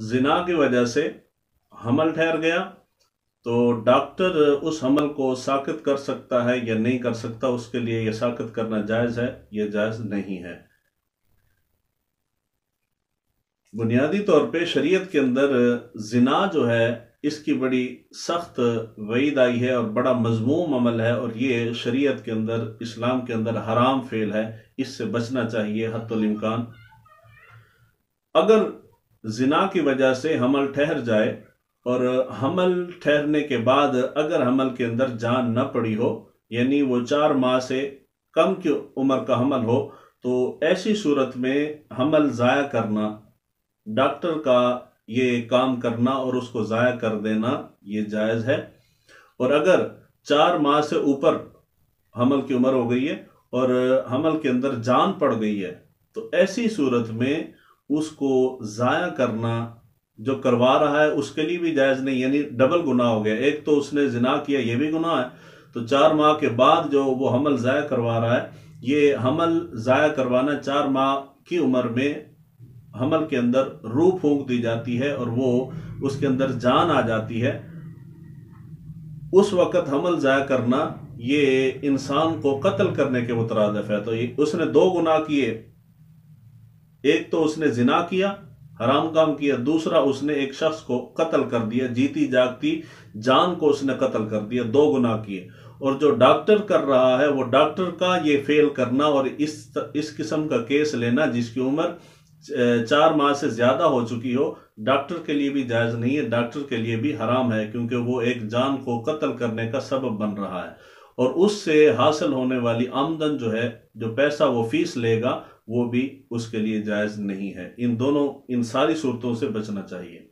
जिना की वजह से हमल ठहर गया तो डॉक्टर उस हमल को साकित कर सकता है या नहीं कर सकता, उसके लिए यह साकित करना जायज़ है या जायज़ नहीं है। बुनियादी तौर पे शरीयत के अंदर जिना जो है इसकी बड़ी सख्त वईद आई है और बड़ा मजमूम अमल है, और ये शरीयत के अंदर, इस्लाम के अंदर हराम फेल है, इससे बचना चाहिए हद्दुल इम्कान। अगर जिना की वजह से हमल ठहर जाए और हमल ठहरने के बाद अगर हमल के अंदर जान न पड़ी हो, यानी वो 4 माह से कम की उम्र का हमल हो, तो ऐसी सूरत में हमल ज़ाया करना, डॉक्टर का ये काम करना और उसको ज़ाया कर देना ये जायज़ है। और अगर 4 माह से ऊपर हमल की उम्र हो गई है और हमल के अंदर जान पड़ गई है, तो ऐसी सूरत में उसको ज़ाया करना जो करवा रहा है उसके लिए भी जायज़ नहीं, यानी डबल गुनाह हो गया। एक तो उसने जिना किया, ये भी गुनाह है, तो 4 माह के बाद जो वो हमल ज़ाया करवा रहा है, ये हमल ज़ाया करवाना 4 माह की उम्र में हमल के अंदर रूह फूंक दी जाती है और वो उसके अंदर जान आ जाती है, उस वक़्त हमल ज़ाया करना ये इंसान को कत्ल करने के मुतरादिफ है। तो ये उसने 2 गुनाह किए, एक तो उसने जिना किया, हराम काम किया, दूसरा उसने एक शख्स को कत्ल कर दिया, जीती जागती जान को उसने कत्ल कर दिया, 2 गुनाह किए। और जो डॉक्टर कर रहा है वो डॉक्टर का ये फेल करना और इस किस्म का केस लेना जिसकी उम्र 4 माह से ज्यादा हो चुकी हो, डॉक्टर के लिए भी जायज नहीं है, डॉक्टर के लिए भी हराम है, क्योंकि वो एक जान को कत्ल करने का सबब बन रहा है और उससे हासिल होने वाली आमदन जो है, जो पैसा वो फीस लेगा, वो भी उसके लिए जायज नहीं है। इन सारी सूरतों से बचना चाहिए।